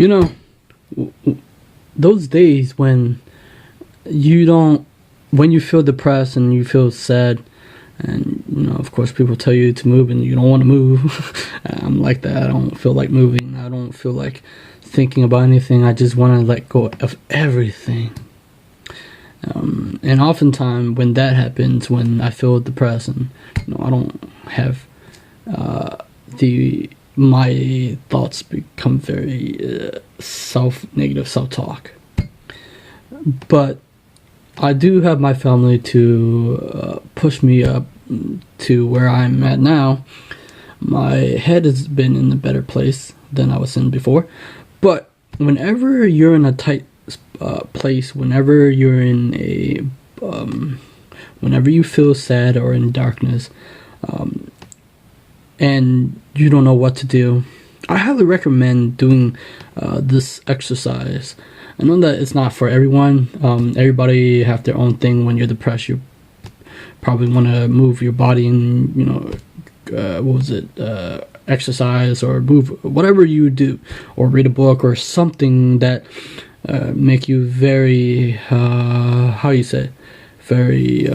You know, those days when when you feel depressed and you feel sad, and of course people tell you to move and you don't want to move. I'm like that. I don't feel like moving. I don't feel like thinking about anything. I just want to let go of everything. And oftentimes when that happens, when I feel depressed and I don't have my thoughts become very negative self-talk. But I do have my family to push me up to where I'm at now. My head has been in a better place than I was in before. But whenever you're in a tight place, whenever you're in whenever you feel sad or in darkness, and you don't know what to do, I highly recommend doing this exercise. I know that it's not for everyone. Everybody have their own thing. When you're depressed, you probably want to move your body and exercise or move whatever you do, or read a book or something that make you very very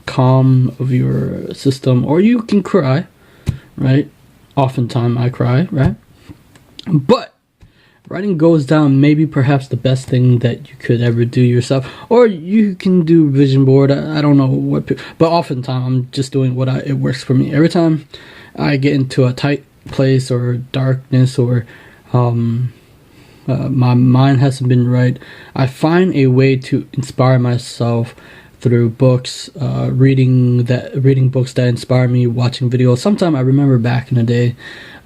calm of your system. Or you can cry, right? Oftentimes I cry, right? But writing goes down maybe perhaps the best thing that you could ever do yourself. Or you can do vision board. I don't know what, but oftentimes I'm just doing it works for me. Every time I get into a tight place or darkness, or my mind hasn't been right, I find a way to inspire myself through books, reading books that inspire me, watching videos. Sometimes I remember back in the day,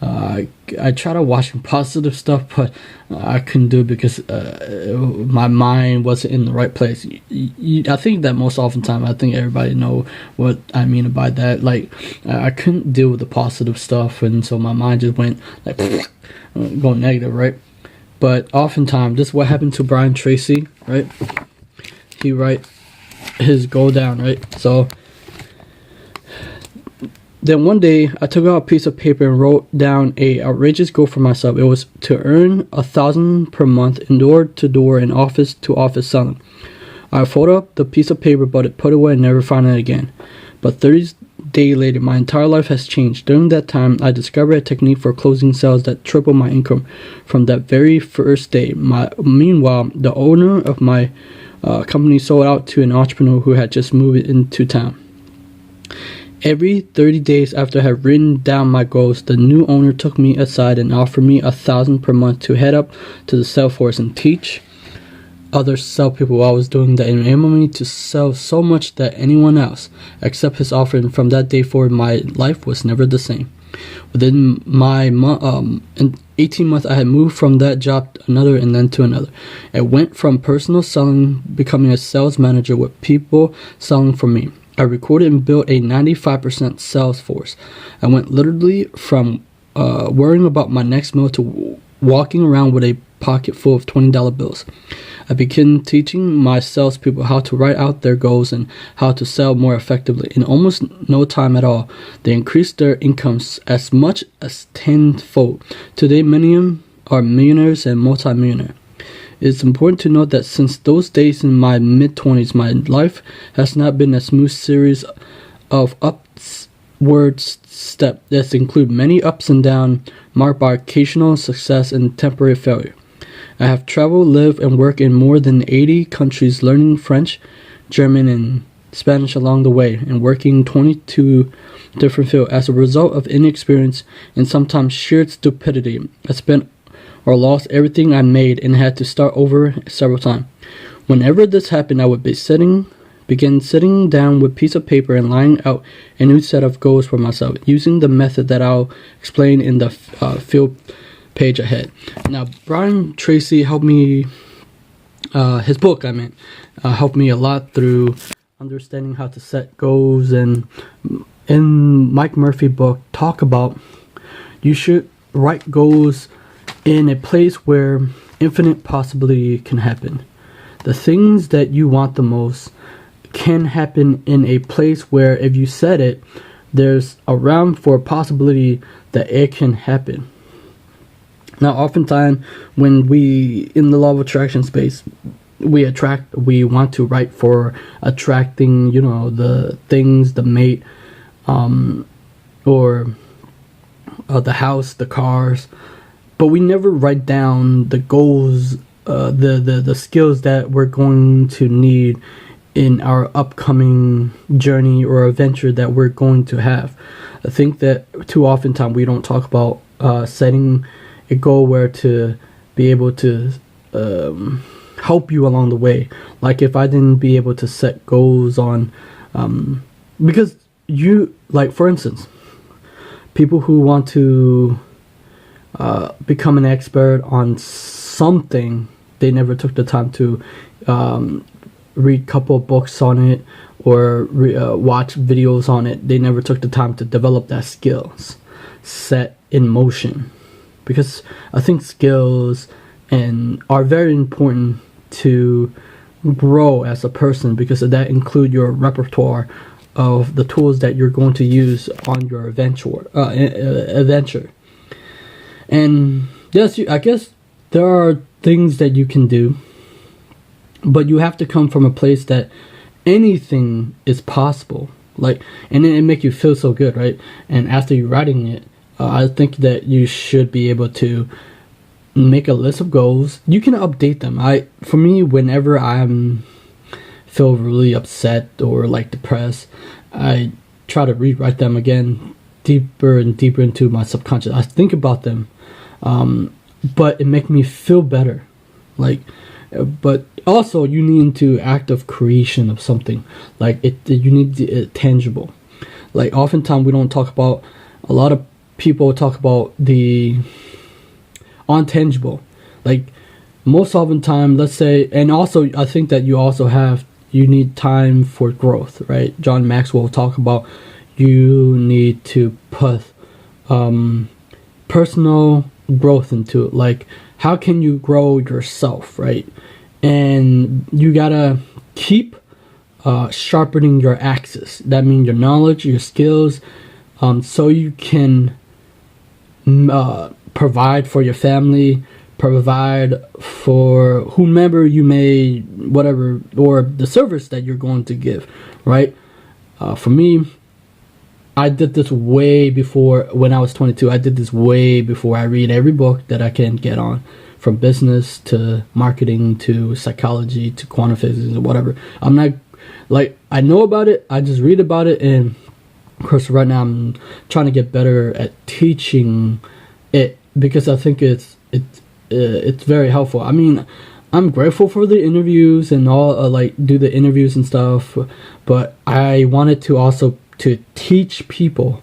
I try to watch positive stuff, but I couldn't do it because my mind wasn't in the right place. I think that most often time, I think everybody know what I mean by that. Like, I couldn't deal with the positive stuff, and so my mind just went like going negative, right? But oftentimes, this is what happened to Brian Tracy, right? He write his goal down, right? So then one day I took out a piece of paper and wrote down a outrageous goal for myself. It was to earn $1,000 per month in door-to-door and office-to-office selling. I folded up the piece of paper, but it put it away and never found it again. But 30 days later, my entire life has changed. During that time, I discovered a technique for closing sales that tripled my income from that very first day. Meanwhile, the owner of my company sold out to an entrepreneur who had just moved into town. Every 30 days after I had written down my goals, the new owner took me aside and offered me $1,000 per month to head up to the sales force and teach other salespeople what I was doing, that enabled me to sell so much that anyone else accept his offer. And from that day forward, my life was never the same. Within in 18 months, I had moved from that job to another and then to another. It went from personal selling, becoming a sales manager with people selling for me. I recorded and built a 95% sales force. I went literally from worrying about my next meal to walking around with a pocket full of $20 bills. I began teaching my salespeople how to write out their goals and how to sell more effectively. In almost no time at all, they increased their incomes as much as tenfold. Today, many of them are millionaires and multimillionaires. It's important to note that since those days in my mid-20s, my life has not been a smooth series of upward steps that include many ups and downs, marked by occasional success and temporary failure. I have traveled, lived, and worked in more than 80 countries, learning French, German, and Spanish along the way, and working in 22 different fields. As a result of inexperience and sometimes sheer stupidity, I spent or lost everything I made and had to start over several times. Whenever this happened, I would begin sitting down with a piece of paper and laying out a new set of goals for myself, using the method that I'll explain in the field page ahead. Now, Brian Tracy helped me, his book, helped me a lot through understanding how to set goals. And in Mike Murphy's book, talk about you should write goals in a place where infinite possibility can happen. The things that you want the most can happen in a place where if you set it, there's a realm for a possibility that it can happen. Now, oftentimes, when we, in the law of attraction space, we want to write for attracting, the things, the mate, or the house, the cars, but we never write down the goals, the skills that we're going to need in our upcoming journey or adventure that we're going to have. I think that too often time we don't talk about setting a goal where to be able to help you along the way. Like if I didn't be able to set goals on, because like for instance, people who want to become an expert on something, they never took the time to read a couple of books on it or watch videos on it. They never took the time to develop that skills set in motion, because I think skills are very important to grow as a person, because that include your repertoire of the tools that you're going to use on your adventure. And yes, I guess there are things that you can do, but you have to come from a place that anything is possible. Like, and it make you feel so good, right? And after you're writing it, I think that you should be able to make a list of goals. You can update them. For me, whenever feel really upset or like depressed, I try to rewrite them again, deeper and deeper into my subconscious. I think about them, but it makes me feel better. But also you need to act of creation of something. Like you need it tangible. Like oftentimes we don't talk about. A lot of people talk about the untangible. Like most often time, let's say, and also I think that you need time for growth, right? John Maxwell talk about you need to put personal growth into it. Like how can you grow yourself, right? And you gotta keep sharpening your axis. That means your knowledge, your skills, so you can provide for your family, provide for whomever you may, whatever, or the service that you're going to give, right? For me, I did this way before. When I was 22, I did this way before I read every book that I can get on, from business to marketing to psychology to quantum physics or whatever. I'm not, like, I know about it, I just read about it, and of course right now I'm trying to get better at teaching it, because I think it's very helpful. I mean, I'm grateful for the interviews and all, do the interviews and stuff, but I wanted to also to teach people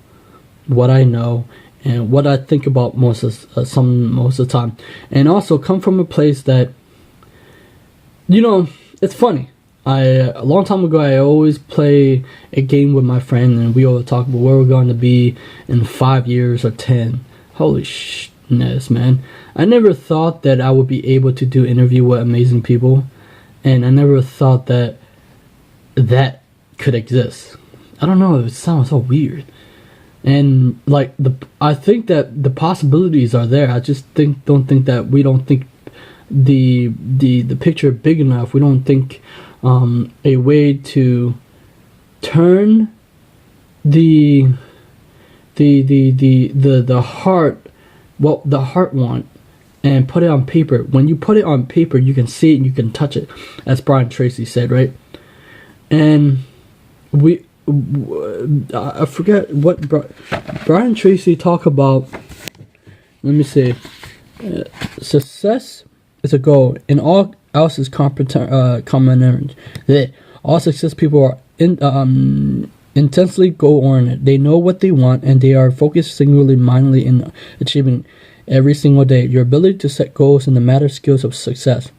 what I know and what I think about most of the time, and also come from a place that, it's funny. A long time ago, I always play a game with my friend, and we always talk about where we're going to be in 5 years or 10. Holy shitness, man! I never thought that I would be able to do interview with amazing people, and I never thought that could exist. I don't know. It sounds so weird. And I think that the possibilities are there. I just don't think that we don't think the picture big enough. We don't think a way to turn the heart, what the heart want, and put it on paper. When you put it on paper, you can see it and you can touch it, as Brian Tracy said, right? And I forget what Brian Tracy talk about. Let me see. Success is a goal, and all else is common. All success people are intensely goal-oriented. They know what they want, and they are focused singularly, mindedly in achieving every single day. Your ability to set goals and the matter skills of success.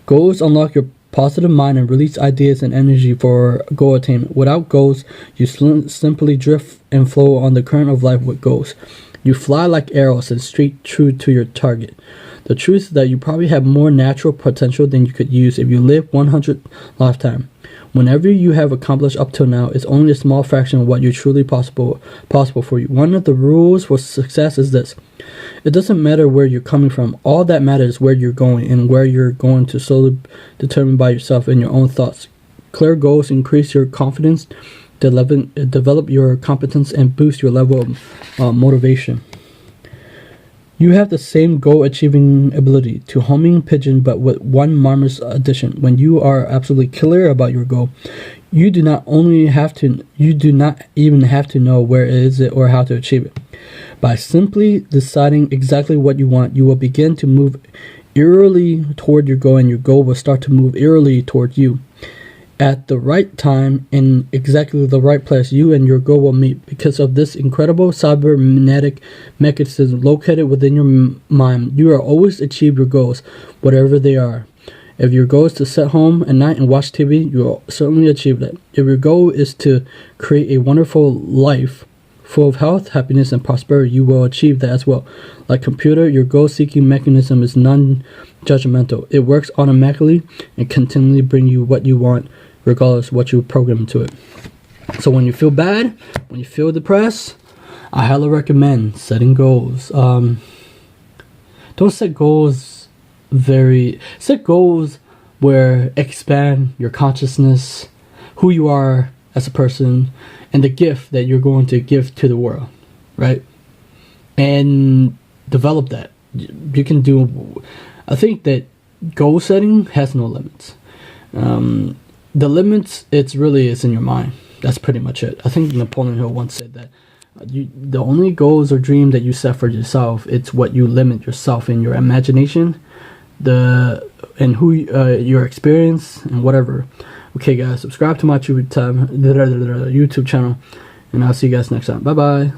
Goals unlock your positive mind and release ideas and energy for goal attainment. Without goals, you simply drift and flow on the current of life. With goals, you fly like arrows and straight true to your target. The truth is that you probably have more natural potential than you could use if you live 100 lifetime. Whenever you have accomplished up till now, it's only a small fraction of what you truly possible for you. One of the rules for success is this: it doesn't matter where you're coming from. All that matters is where you're going, and where you're going to solely determined by yourself and your own thoughts. Clear goals increase your confidence, develop your competence, and boost your level of motivation. You have the same goal-achieving ability to homing pigeon, but with one marvelous addition. When you are absolutely clear about your goal, you do not even have to know where it is or how to achieve it. By simply deciding exactly what you want, you will begin to move eerily toward your goal, and your goal will start to move eerily toward you. At the right time, in exactly the right place, you and your goal will meet. Because of this incredible cybernetic mechanism located within your mind, you will always achieve your goals, whatever they are. If your goal is to sit home at night and watch TV, you will certainly achieve that. If your goal is to create a wonderful life full of health, happiness, and prosperity, you will achieve that as well. Like computer, your goal-seeking mechanism is non-judgmental. It works automatically and continually bring you what you want, regardless of what you program into it. So when you feel bad, when you feel depressed, I highly recommend setting goals. Don't set goals set goals where expand your consciousness, who you are as a person, and the gift that you're going to give to the world, right? And develop that. You can do, I think that goal setting has no limits. The limits, it's in your mind. That's pretty much it. I think Napoleon Hill once said that the only goals or dream that you set for yourself, it's what you limit yourself in your imagination, and who your experience and whatever. Okay, guys, subscribe to my YouTube channel, and I'll see you guys next time. Bye bye.